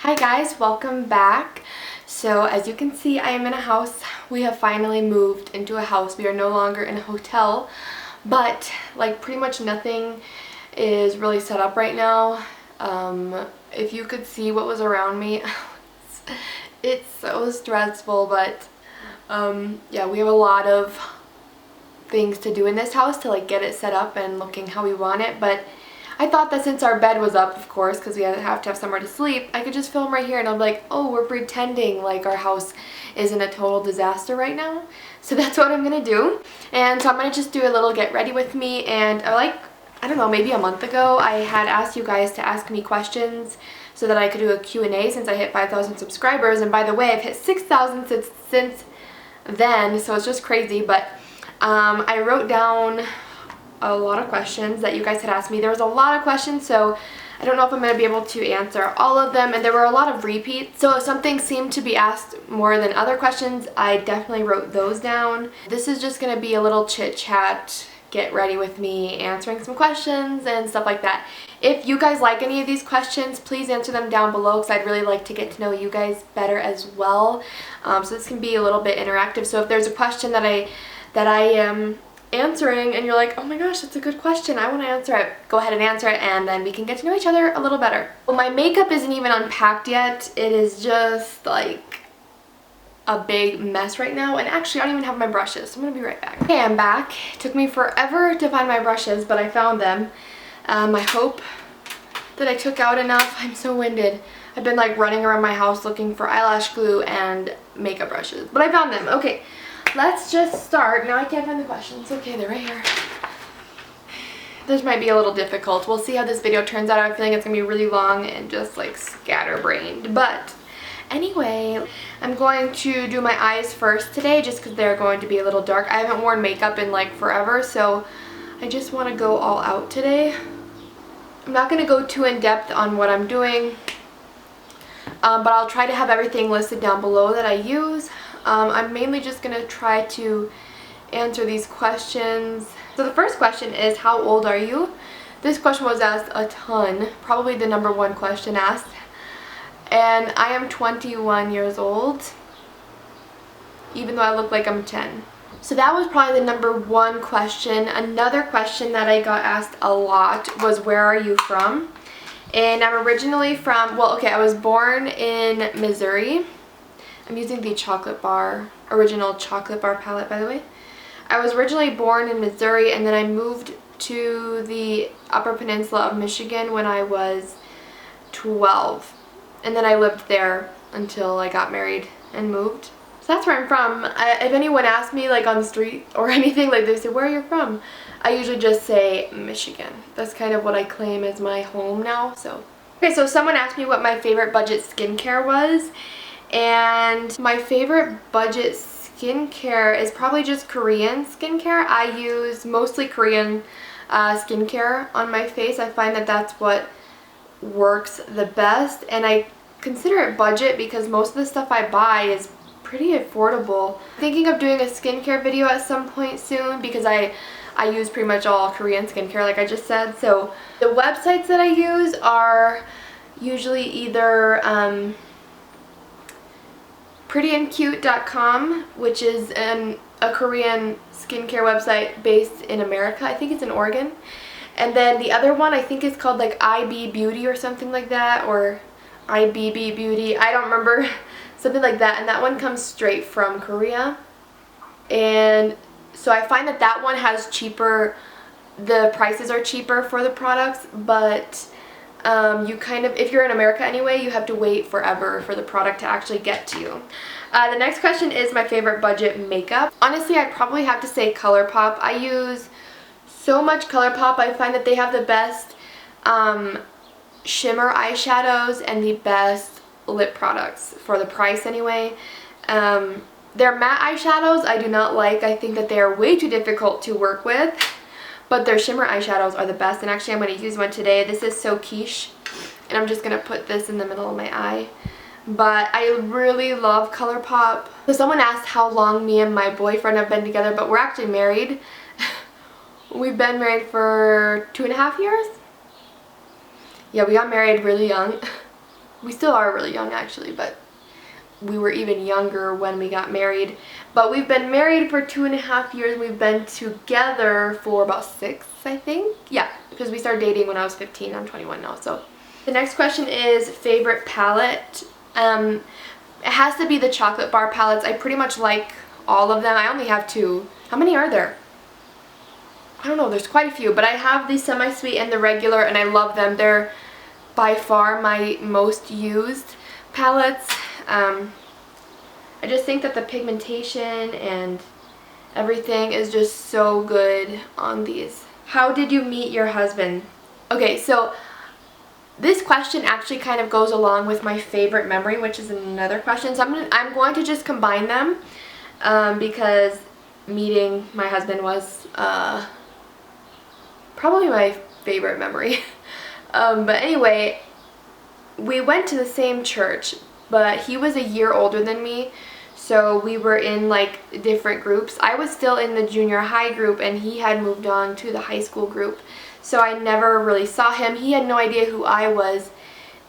Hi guys, welcome back. So as you can see, I am in a house. We have finally moved into a house. We are no longer in a hotel, but like pretty much nothing is really set up right now. If you could see what was around me, it's so stressful, but yeah, we have a lot of things to do in this house to like get it set up and looking how we want it. But I thought that since our bed was up, of course, because we have to have somewhere to sleep, I could just film right here and I'm like, oh, we're pretending like our house isn't a total disaster right now. So that's what I'm gonna do. And so I'm gonna just do a little get ready with me. And I don't know, maybe a month ago I had asked you guys to ask me questions so that I could do a Q&A since I hit 5,000 subscribers. And by the way, I've hit 6,000 since then, so it's just crazy. But I wrote down a lot of questions that you guys had asked me. There was a lot of questions, so I don't know if I'm going to be able to answer all of them, and there were a lot of repeats. So if something seemed to be asked more than other questions, I definitely wrote those down. This is just going to be a little chit chat, get ready with me, answering some questions and stuff like that. If you guys like any of these questions, please answer them down below because I'd really like to get to know you guys better as well. So this can be a little bit interactive. So if there's a question that I am answering and you're like, oh my gosh, that's a good question, I want to answer it, go ahead and answer it, and then we can get to know each other a little better. Well, my makeup isn't even unpacked yet. It is just like a big mess right now, and actually I don't even have my brushes, so I'm gonna be right back. Okay, I'm back. It took me forever to find my brushes, but I found them. I hope that I took out enough. I'm so winded. I've been like running around my house looking for eyelash glue and makeup brushes, but I found them. Okay, let's just start. Now I can't find the questions. Okay, they're right here. This might be a little difficult. We'll see how this video turns out. I'm feeling it's gonna be really long and just like scatterbrained. But anyway, I'm going to do my eyes first today just because they're going to be a little dark. I haven't worn makeup in like forever, so I just want to go all out today. I'm not going to go too in depth on what I'm doing, but I'll try to have everything listed down below that I use. I'm mainly just going to try to answer these questions. So the first question is, how old are you? This question was asked a ton, probably the #1 question asked. And I am 21 years old, even though I look like I'm 10. So that was probably the #1 question. Another question that I got asked a lot was, where are you from? And I'm originally from, well, okay, I was born in Missouri. I'm using the original chocolate bar palette, by the way. I was originally born in Missouri, and then I moved to the Upper Peninsula of Michigan when I was 12. And then I lived there until I got married and moved. So that's where I'm from. If anyone asks me like on the street or anything, like they say, where are you from? I usually just say Michigan. That's kind of what I claim as my home now. So okay, so someone asked me what my favorite budget skincare was. And my favorite budget skincare is probably just Korean skincare. I use mostly Korean skincare on my face. I find that that's what works the best, and I consider it budget because most of the stuff I buy is pretty affordable. I'm thinking of doing a skincare video at some point soon because I use pretty much all Korean skincare like I just said. So the websites that I use are usually either prettyandcute.com, which is a Korean skincare website based in America. I think it's in Oregon. And then the other one I think is called like IB Beauty or something like that, or IBB Beauty. I don't remember. Something like that. And that one comes straight from Korea. And so I find that that one has cheaper, the prices are cheaper for the products, but you kind of, if you're in America anyway, you have to wait forever for the product to actually get to you. The next question is my favorite budget makeup. Honestly, I probably have to say Colourpop. I use so much Colourpop. I find that they have the best shimmer eyeshadows and the best lip products for the price anyway. Their matte eyeshadows I do not like. I think that they are way too difficult to work with, but their shimmer eyeshadows are the best. And actually I'm going to use one today. This is So Quiche, and I'm just going to put this in the middle of my eye. But I really love Colourpop. So someone asked how long me and my boyfriend have been together, but we're actually married. We've been married for 2.5 years. Yeah, we got married really young. We still are really young actually, but we were even younger when we got married. But we've been married for 2.5 years. We've been together for about 6, I think. Yeah, because we started dating when I was 15. I'm 21 now, so. The next question is favorite palette. It has to be the chocolate bar palettes. I pretty much like all of them. I only have 2. How many are there? I don't know, there's quite a few, but I have the semi-sweet and the regular, and I love them. They're by far my most used palettes. I just think that the pigmentation and everything is just so good on these. How did you meet your husband? Okay, so this question actually kind of goes along with my favorite memory, which is another question. So I'm going to just combine them because meeting my husband was probably my favorite memory. But anyway, we went to the same church, but he was a year older than me, so we were in like different groups. I was still in the junior high group and he had moved on to the high school group, so I never really saw him. He had no idea who I was,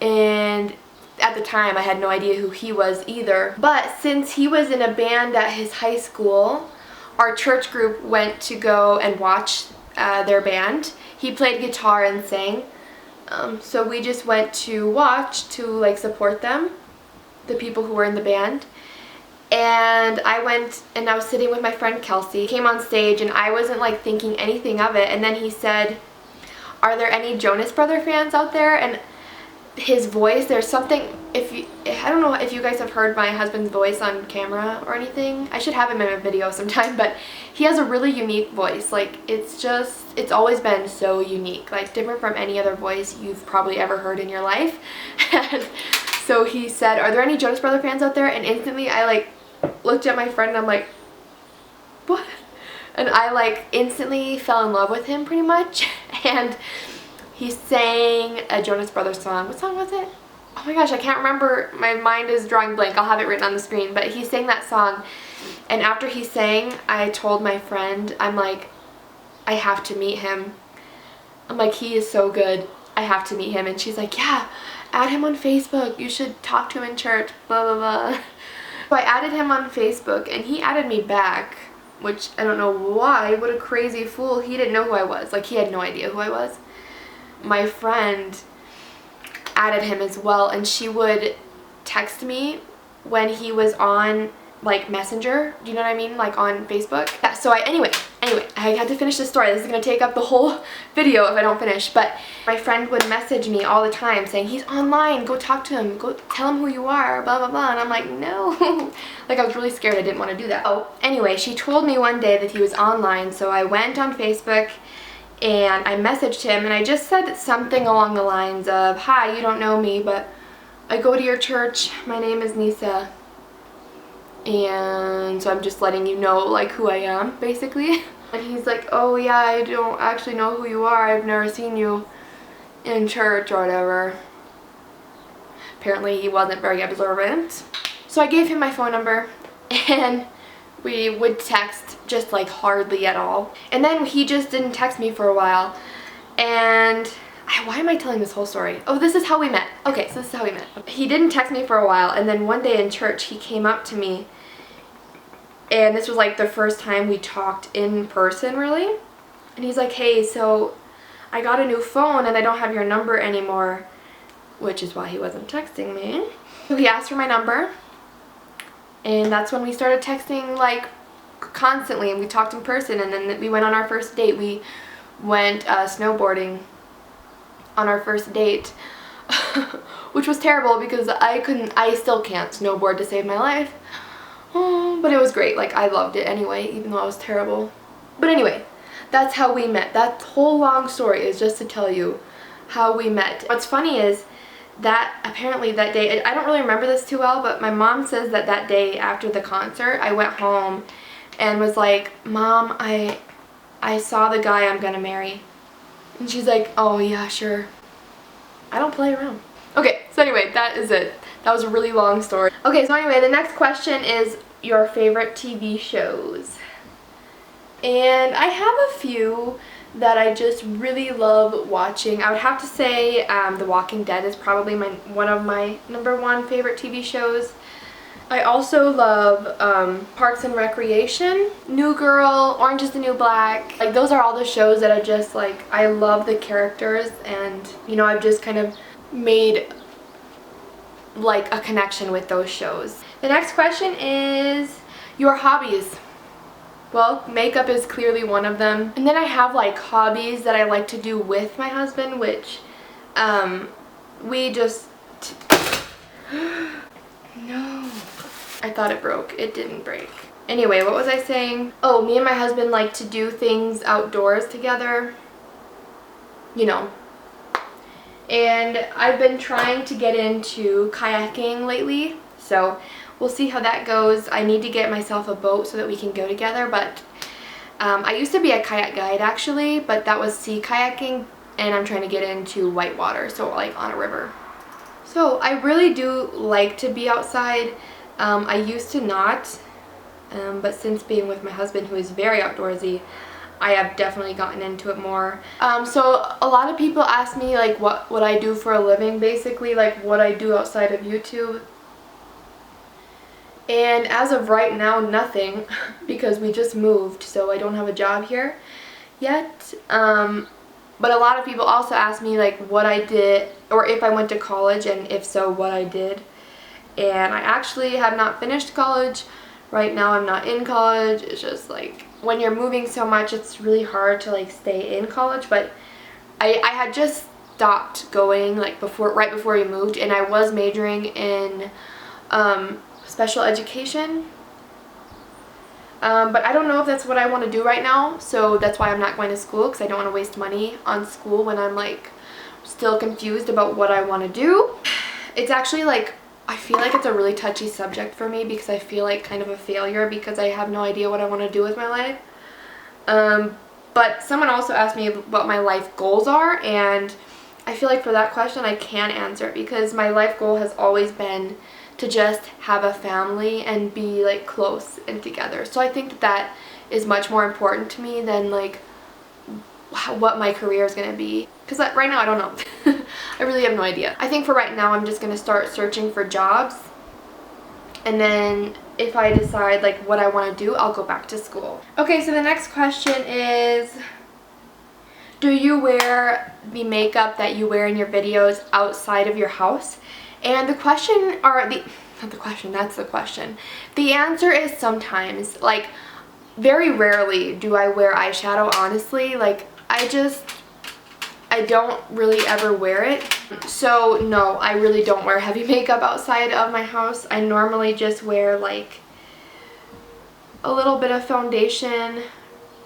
and at the time I had no idea who he was either. But since he was in a band at his high school, our church group went to go and watch their band. He played guitar and sang. So we just went to watch to like support them, the people who were in the band. And I went and I was sitting with my friend Kelsey. He came on stage and I wasn't like thinking anything of it. And then he said, "Are there any Jonas Brother fans out there?" And his voice, there's something, I don't know if you guys have heard my husband's voice on camera or anything. I should have him in a video sometime, but he has a really unique voice. Like, it's always been so unique, like different from any other voice you've probably ever heard in your life. And so he said, "Are there any Jonas Brother fans out there?" And instantly I like looked at my friend and I'm like, what? And I like instantly fell in love with him pretty much. And he sang a Jonas Brothers song. What song was it? Oh my gosh, I can't remember. My mind is drawing blank. I'll have it written on the screen. But he sang that song. And after he sang, I told my friend, I'm like, I have to meet him. I'm like, he is so good. I have to meet him. And she's like, yeah, add him on Facebook. You should talk to him in church, blah, blah, blah. So I added him on Facebook and he added me back, which I don't know why. What a crazy fool. He didn't know who I was. Like, he had no idea who I was. My friend added him as well, and she would text me when he was on like Messenger, do you know what I mean, like on Facebook. Yeah, so anyway, I had to finish this story. This is gonna take up the whole video if I don't finish. But my friend would message me all the time saying, "He's online, go talk to him, go tell him who you are, blah blah blah." And I'm like, no. Like, I was really scared. I didn't want to do that. Oh, anyway, she told me one day that he was online, so I went on Facebook and I messaged him, and I just said something along the lines of, "Hi, you don't know me, but I go to your church. My name is Nisa. And so I'm just letting you know like who I am," basically. And he's like, "Oh yeah, I don't actually know who you are. I've never seen you in church," or whatever. Apparently he wasn't very observant. So I gave him my phone number and we would text, just like hardly at all. And then he just didn't text me for a while. And why am I telling this whole story? Oh, this is how we met. Okay, so this is how we met. He didn't text me for a while, and then one day in church he came up to me, and this was like the first time we talked in person really. And he's like, "Hey, so I got a new phone and I don't have your number anymore," which is why he wasn't texting me. So he asked for my number, and that's when we started texting like constantly, and we talked in person. And then we went on our first date. We went snowboarding on our first date, which was terrible because I still can't snowboard to save my life. But it was great. Like, I loved it anyway, even though I was terrible. But anyway, that's how we met. That whole long story is just to tell you how we met. What's funny is that apparently that day, I don't really remember this too well, but my mom says that that day after the concert, I went home and was like, "Mom, I saw the guy I'm gonna marry." And she's like, "Oh yeah, sure." I don't play around. Okay, so anyway, that is it. That was a really long story. Okay, so anyway, the next question is your favorite TV shows. And I have a few that I just really love watching. I would have to say The Walking Dead is probably one of my #1 favorite TV shows. I also love Parks and Recreation, New Girl, Orange is the New Black. Like, those are all the shows that are just like, I love the characters, and you know, I've just kind of made like a connection with those shows. The next question is your hobbies. Well, makeup is clearly one of them. And then I have like hobbies that I like to do with my husband, which we just no. I thought it broke. It didn't break. Anyway, what was I saying? Oh, me and my husband like to do things outdoors together. You know. And I've been trying to get into kayaking lately, so we'll see how that goes. I need to get myself a boat so that we can go together, but I used to be a kayak guide actually, but that was sea kayaking, and I'm trying to get into whitewater, so like on a river. So I really do like to be outside. I used to not, but since being with my husband, who is very outdoorsy, I have definitely gotten into it more. So a lot of people ask me like what I do for a living, basically like what I do outside of YouTube. And as of right now, nothing, because we just moved, so I don't have a job here yet. But a lot of people also ask me like what I did, or if I went to college, and if so, what I did. And I actually have not finished college. Right now I'm not in college. It's just like, when you're moving so much, it's really hard to like stay in college. But I had just stopped going like right before we moved, and I was majoring in special education. But I don't know if that's what I want to do right now, so that's why I'm not going to school, because I don't want to waste money on school when I'm like still confused about what I want to do. It's actually like, I feel like it's a really touchy subject for me, because I feel like kind of a failure because I have no idea what I want to do with my life. But someone also asked me what my life goals are, and I feel like for that question I can't answer it, because my life goal has always been to just have a family and be like close and together. So I think that is much more important to me than like what my career is going to be, because right now I don't know. I really have no idea. I think for right now I'm just going to start searching for jobs, and then if I decide like what I want to do, I'll go back to school. Okay, so the next question is, do you wear the makeup that you wear in your videos outside of your house? And the question, or not the question, that's the question. The answer is sometimes. Like, very rarely do I wear eyeshadow, honestly. Like, I don't really ever wear it. So no, I really don't wear heavy makeup outside of my house. I normally just wear like a little bit of foundation,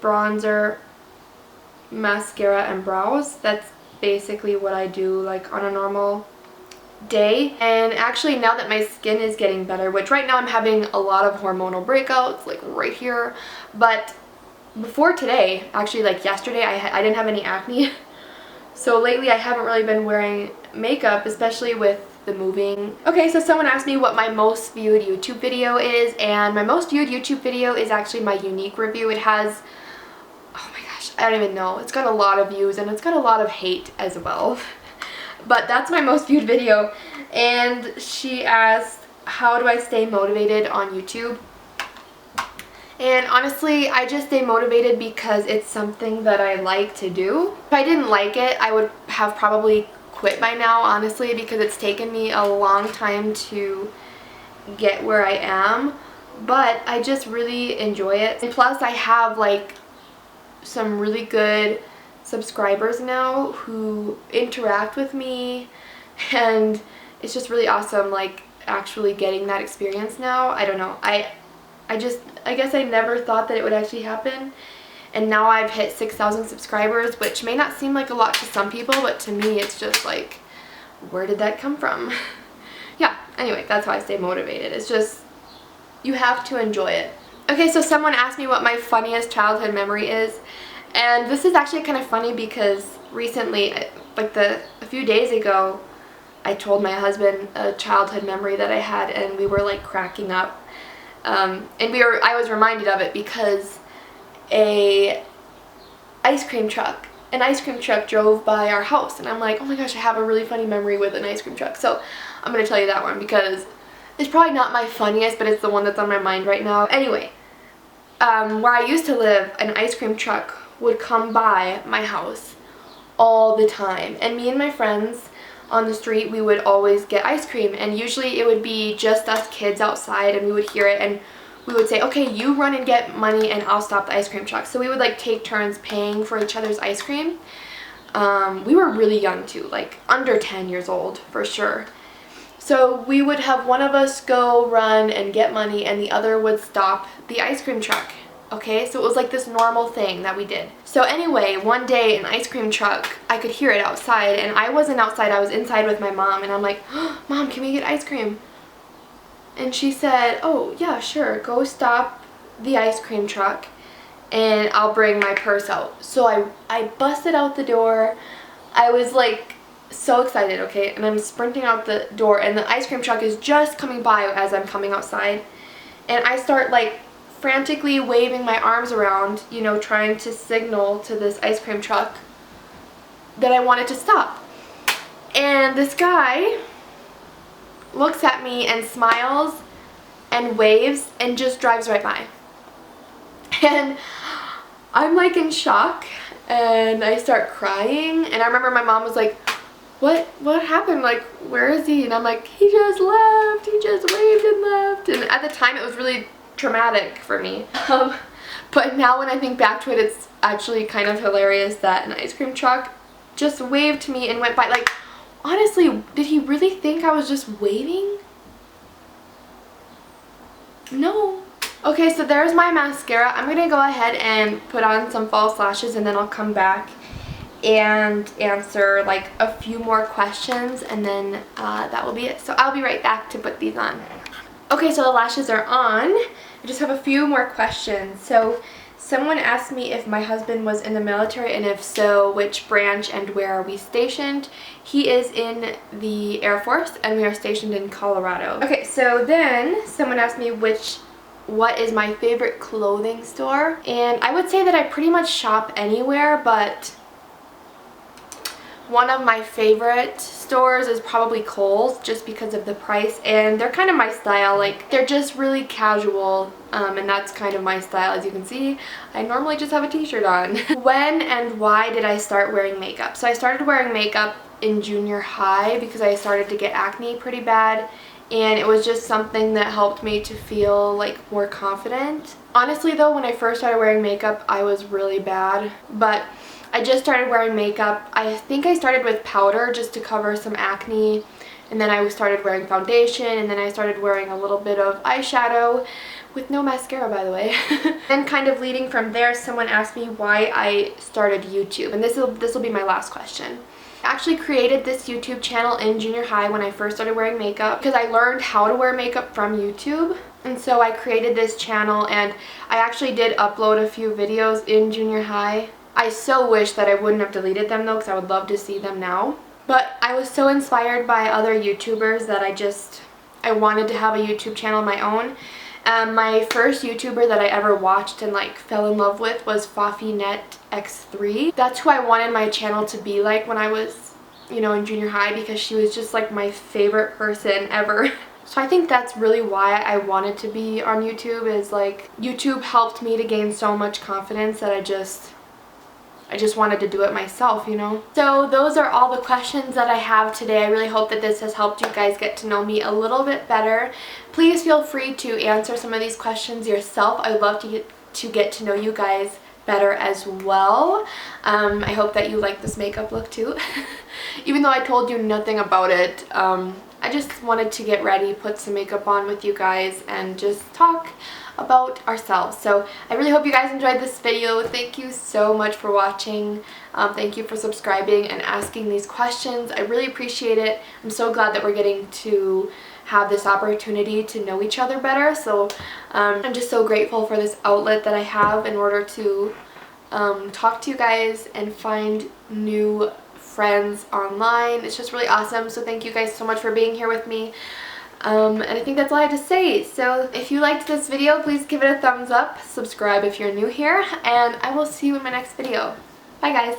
bronzer, mascara, and brows. That's basically what I do like on a normal day. And actually, now that my skin is getting better, which right now I'm having a lot of hormonal breakouts like right here, but before today, actually like yesterday, I didn't have any acne. So lately I haven't really been wearing makeup, especially with the moving. Okay, so someone asked me what my most viewed YouTube video is, and my most viewed YouTube video is actually my unique review. It has, oh my gosh, I don't even know. It's got a lot of views, and it's got a lot of hate as well. But that's my most viewed video. And she asked, how do I stay motivated on YouTube? And honestly, I just stay motivated because it's something that I like to do. If I didn't like it, I would have probably quit by now, honestly, because it's taken me a long time to get where I am. But I just really enjoy it. And plus, I have like some really good subscribers now who interact with me, and it's just really awesome like actually getting that experience now. I don't know, I guess I never thought that it would actually happen, and now I've hit 6,000 subscribers, which may not seem like a lot to some people, but to me it's just like, where did that come from? Yeah, anyway, that's why I stay motivated. It's just, you have to enjoy it. Okay, so someone asked me what my funniest childhood memory is, and this is actually kind of funny because recently, like a few days ago, I told my husband a childhood memory that I had, and we were like cracking up. And I was reminded of it because a ice cream truck. An ice cream truck drove by our house, and I'm like, oh my gosh, I have a really funny memory with an ice cream truck. So I'm gonna tell you that one because it's probably not my funniest, but it's the one that's on my mind right now. Anyway, where I used to live, an ice cream truck would come by my house all the time, and me and my friends on the street, we would always get ice cream, and usually it would be just us kids outside, and we would hear it, and we would say, okay, you run and get money and I'll stop the ice cream truck. So we would like take turns paying for each other's ice cream. We were really young too, like under 10 years old for sure. So we would have one of us go run and get money and the other would stop the ice cream truck. Okay, so it was like this normal thing that we did. So anyway, one day an ice cream truck, I could hear it outside, and I wasn't outside, I was inside with my mom, and I'm like, oh, Mom, can we get ice cream? And she said, oh yeah, sure, go stop the ice cream truck and I'll bring my purse out. So I busted out the door. I was like so excited, okay, and I'm sprinting out the door and the ice cream truck is just coming by as I'm coming outside, and I start like frantically waving my arms around, you know, trying to signal to this ice cream truck that I wanted to stop. And this guy looks at me and smiles and waves and just drives right by. And I'm like in shock and I start crying, and I remember my mom was like, what happened, like where is he? And I'm like, he just left, he just waved and left. And at the time it was really traumatic for me, but now when I think back to it, it's actually kind of hilarious that an ice cream truck just waved to me and went by. Like, honestly, did he really think I was just waving? No. Okay, so there's my mascara. I'm gonna go ahead and put on some false lashes, and then I'll come back and answer like a few more questions, and then that will be it. So I'll be right back to put these on. Okay, so the lashes are on. I just have a few more questions. So someone asked me if my husband was in the military, and if so, which branch and where are we stationed. He is in the Air Force and we are stationed in Colorado. Okay, so then someone asked me what is my favorite clothing store, and I would say that I pretty much shop anywhere, but one of my favorite stores is probably Kohl's, just because of the price, and they're kind of my style. Like, they're just really casual, and that's kind of my style. As you can see, I normally just have a t-shirt on. When and why did I start wearing makeup? So I started wearing makeup in junior high because I started to get acne pretty bad, and it was just something that helped me to feel like more confident. Honestly though, when I first started wearing makeup, I was really bad, but I just started wearing makeup. I think I started with powder just to cover some acne, and then I started wearing foundation, and then I started wearing a little bit of eyeshadow with no mascara, by the way. And kind of leading from there, someone asked me why I started YouTube, and this will be my last question. I actually created this YouTube channel in junior high when I first started wearing makeup, because I learned how to wear makeup from YouTube. And so I created this channel, and I actually did upload a few videos in junior high. I so wish that I wouldn't have deleted them though, because I would love to see them now. But I was so inspired by other YouTubers that I wanted to have a YouTube channel of my own. My first YouTuber that I ever watched and like fell in love with was FafiNetX3. That's who I wanted my channel to be like when I was, you know, in junior high, because she was just like my favorite person ever. So I think that's really why I wanted to be on YouTube, is like YouTube helped me to gain so much confidence that I just wanted to do it myself, you know. So those are all the questions that I have today. I really hope that this has helped you guys get to know me a little bit better. Please feel free to answer some of these questions yourself. I would love to get to know you guys better as well. I hope that you like this makeup look too. Even though I told you nothing about it, I just wanted to get ready, put some makeup on with you guys, and just talk about ourselves. So I really hope you guys enjoyed this video. Thank you so much for watching. Thank you for subscribing and asking these questions. I really appreciate it. I'm so glad that we're getting to have this opportunity to know each other better. So I'm just so grateful for this outlet that I have in order to talk to you guys and find new friends online. It's just really awesome. So thank you guys so much for being here with me. And I think that's all I have to say. So if you liked this video, please give it a thumbs up, subscribe if you're new here, and I will see you in my next video. Bye guys!